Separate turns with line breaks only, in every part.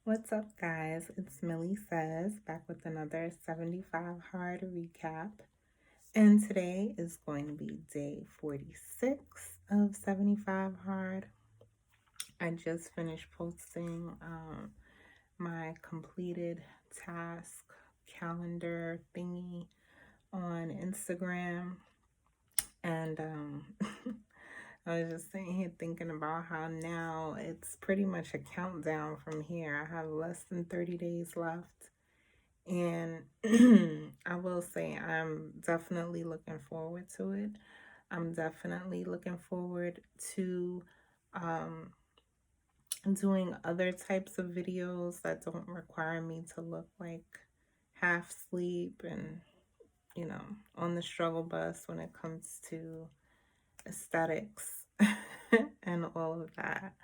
What's up, guys? It's Millie Says back with another 75 Hard recap. And today is going to be day 46 of 75 Hard. I just finished posting my completed task calendar thingy on Instagram. And I was just sitting here thinking about how now it's pretty much a countdown from here. I have less than 30 days left. And I will say I'm definitely looking forward to it. I'm definitely looking forward to um, doing other types of videos that don't require me to look like half sleep and, on the struggle bus when it comes to aesthetics and all of that.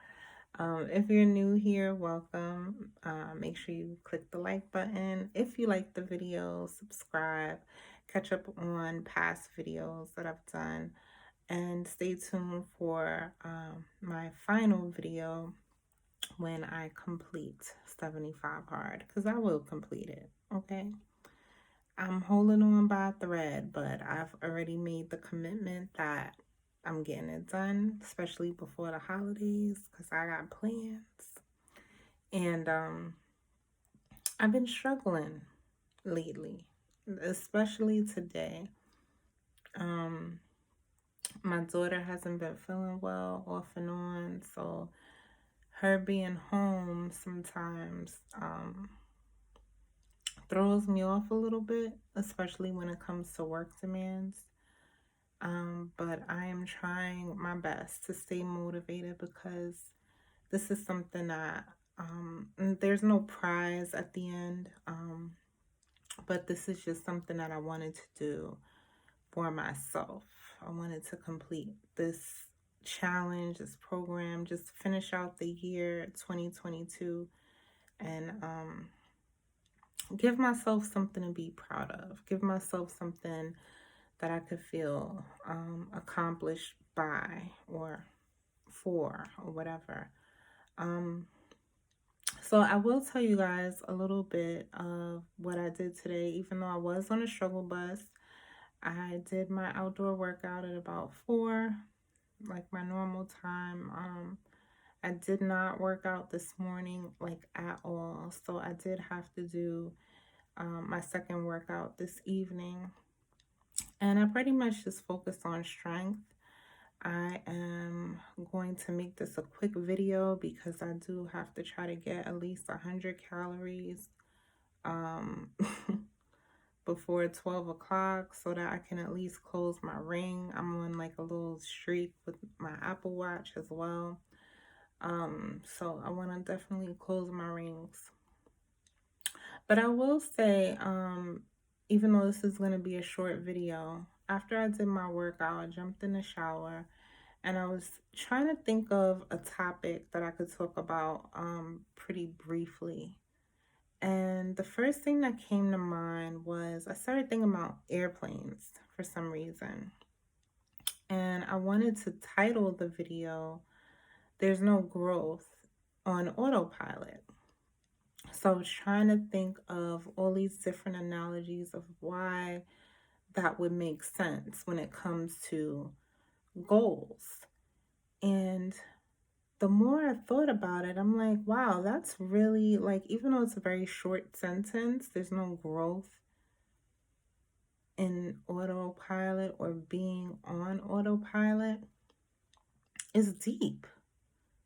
If you're new here, welcome. Make sure you click the like button. If you like the video, subscribe, catch up on past videos that I've done, and stay tuned for my final video when I complete 75 hard, because I will complete it, okay? I'm holding on by a thread, but I've already made the commitment that I'm getting it done, especially before the holidays, because I got plans. And I've been struggling lately, especially today. Um, my daughter hasn't been feeling well off and on, so her being home sometimes throws me off a little bit, especially when it comes to work demands. But I am trying my best to stay motivated because this is something that there's no prize at the end. But this is just something that I wanted to do for myself. I wanted to complete this challenge, this program, just finish out the year 2022 and give myself something to be proud of. Give myself something that I could feel accomplished by or for or whatever. So I will tell you guys a little bit of what I did today. Even though I was on a struggle bus, I did my outdoor workout at about 4, like my normal time. I did not work out this morning like at all. So I did have to do my second workout this evening. And I pretty much just focused on strength. I am going to make this a quick video because I do have to try to get at least 100 calories um, before 12 o'clock so that I can at least close my ring. I'm on like a little streak with my Apple Watch as well. So I want to definitely close my rings. But I will say, even though this is going to be a short video, after I did my workout, I jumped in the shower and I was trying to think of a topic that I could talk about pretty briefly. And the first thing that came to mind was I started thinking about airplanes for some reason. And I wanted to title the video, There's No Growth on Autopilot. So I was trying to think of all these different analogies of why that would make sense when it comes to goals. And the more I thought about it, I'm like, wow, that's really like, even though it's a very short sentence, there's no growth in autopilot or being on autopilot, is deep.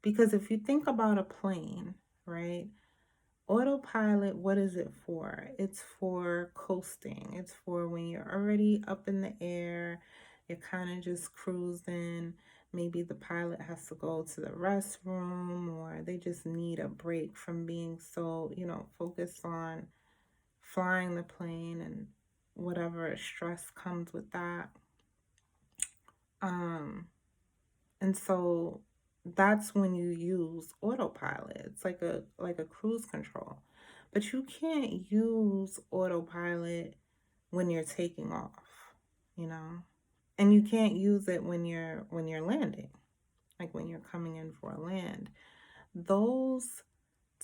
Because if you think about a plane, right? Autopilot, what is it for? It's for coasting. It's for when you're already up in the air, you're kind of just cruising. Maybe the pilot has to go to the restroom or they just need a break from being so, focused on flying the plane and whatever stress comes with that. And so that's when you use autopilot. It's like a cruise control. But you can't use autopilot when you're taking off, you know? And you can't use it when you're landing, like when you're coming in for a land. Those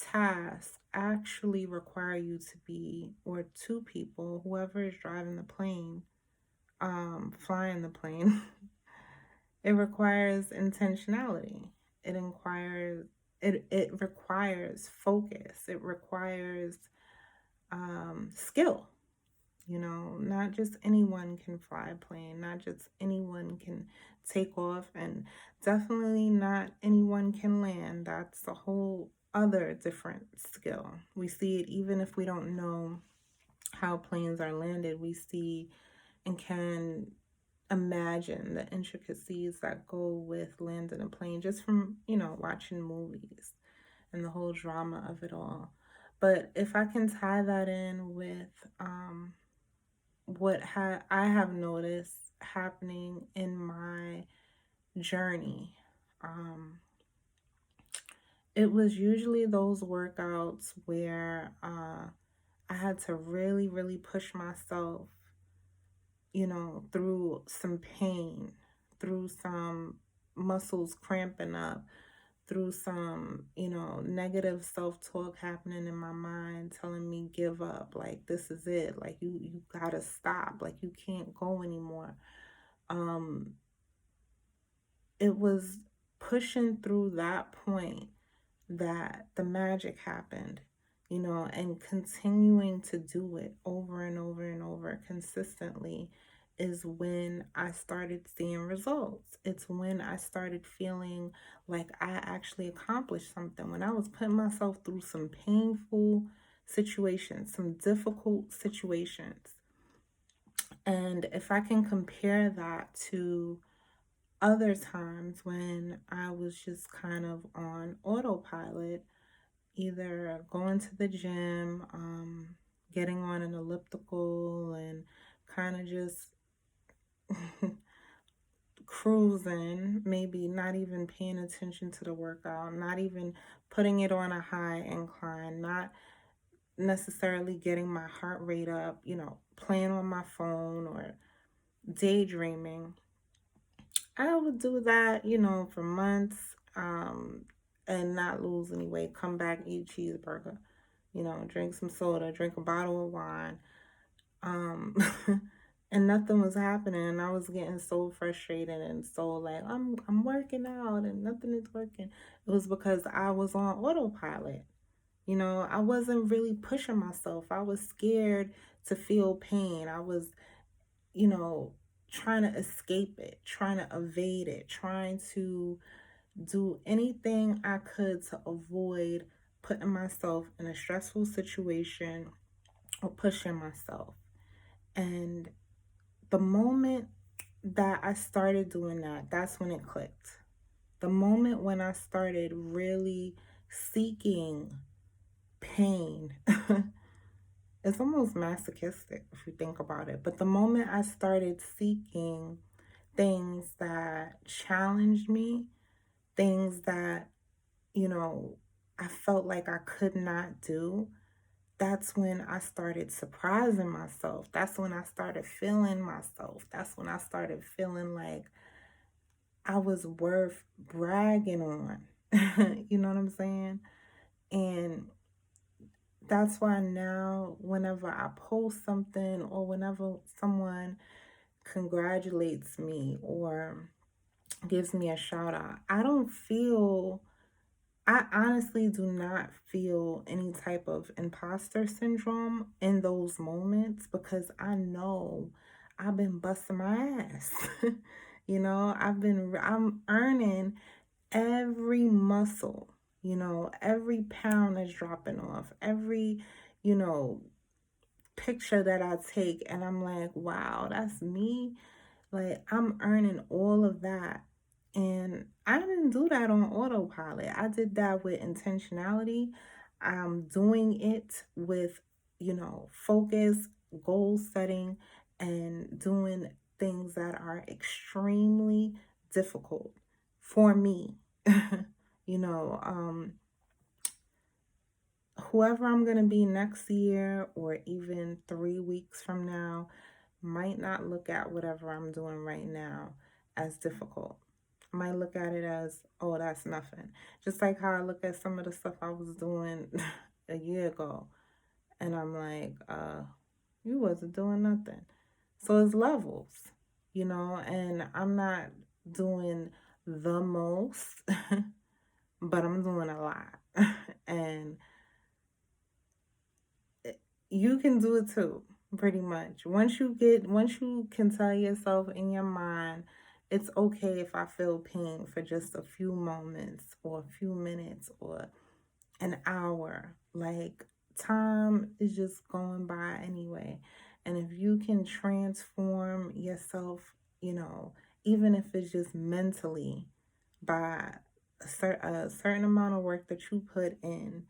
tasks actually require you to be, or two people, whoever is driving the plane, flying the plane, it requires intentionality. It requires it requires focus. It requires skill. Not just anyone can fly a plane, not just anyone can take off, and definitely not anyone can land. That's a whole other different skill. We see it even if we don't know how planes are landed. We see and can imagine the intricacies that go with landing a plane just from, watching movies and the whole drama of it all. But if I can tie that in with what I have noticed happening in my journey, um, it was usually those workouts where I had to really, really push myself, through some pain, through some muscles cramping up, through some, negative self-talk happening in my mind telling me give up, like this is it, like you gotta stop, like you can't go anymore. Um it was pushing through that point that the magic happened, and continuing to do it over and over and over consistently is when I started seeing results. It's when I started feeling like I actually accomplished something. When I was putting myself through some painful situations, some difficult situations. And if I can compare that to other times when I was just kind of on autopilot, either going to the gym, getting on an elliptical and kind of just cruising, maybe not even paying attention to the workout, not even putting it on a high incline, not necessarily getting my heart rate up, playing on my phone or daydreaming. I would do that, for months, and not lose any weight. Come back, eat a cheeseburger, drink some soda, drink a bottle of wine. Um, and nothing was happening. And I was getting so frustrated and so like, I'm working out and nothing is working. It was because I was on autopilot. I wasn't really pushing myself. I was scared to feel pain. I was, you know, trying to escape it, trying to evade it, trying to do anything I could to avoid putting myself in a stressful situation or pushing myself. And the moment that I started doing that, that's when it clicked. The moment when I started really seeking pain, it's almost masochistic if you think about it. But the moment I started seeking things that challenged me, things that, you know, I felt like I could not do, that's when I started surprising myself. That's when I started feeling myself. That's when I started feeling like I was worth bragging on. You know what I'm saying? And that's why now, whenever I post something or whenever someone congratulates me or gives me a shout out, I honestly do not feel any type of imposter syndrome in those moments because I know I've been busting my ass. I'm earning every muscle, every pound that's dropping off, every, you know, picture that I take, and I'm like, wow, that's me. Like, I'm earning all of that. And I didn't do that on autopilot. I did that with intentionality. I'm doing it with, focus, goal setting, and doing things that are extremely difficult for me. you know, um, Whoever I'm going to be next year or even 3 weeks from now might not look at whatever I'm doing right now as difficult. might look at it as, oh, that's nothing. Just like how I look at some of the stuff I was doing a year ago. And I'm like, you wasn't doing nothing. So it's levels, and I'm not doing the most, but I'm doing a lot. And you can do it too, pretty much. Once you can tell yourself in your mind, it's okay if I feel pain for just a few moments or a few minutes or an hour. Like, time is just going by anyway. And if you can transform yourself, even if it's just mentally by a certain amount of work that you put in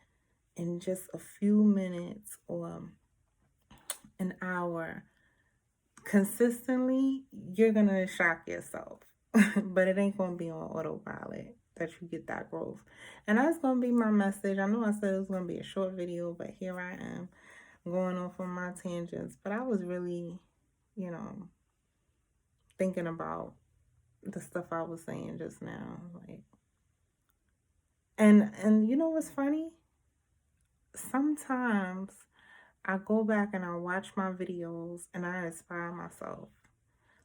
just a few minutes or an hour consistently, you're going to shock yourself. But it ain't going to be on autopilot that you get that growth. And that's going to be my message. I know I said it was going to be a short video, but here I am going off on my tangents. But I was really, thinking about the stuff I was saying just now. Like, and you know what's funny? Sometimes I go back and I watch my videos and I inspire myself.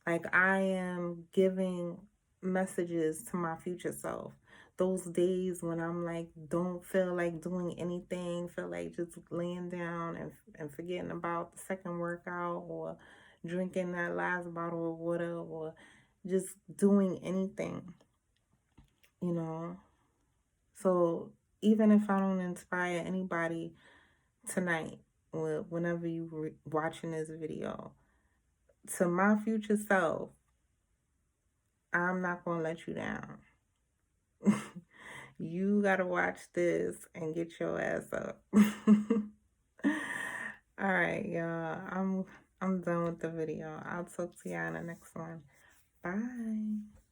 Like, I am giving messages to my future self. Those days when I'm like, don't feel like doing anything, feel like just laying down and forgetting about the second workout or drinking that last bottle of water or just doing anything, you know. So even if I don't inspire anybody tonight or whenever you watching this video, to my future self, I'm not going to let you down. You got to watch this and get your ass up. All right, y'all. I'm done with the video. I'll talk to y'all in the next one. Bye.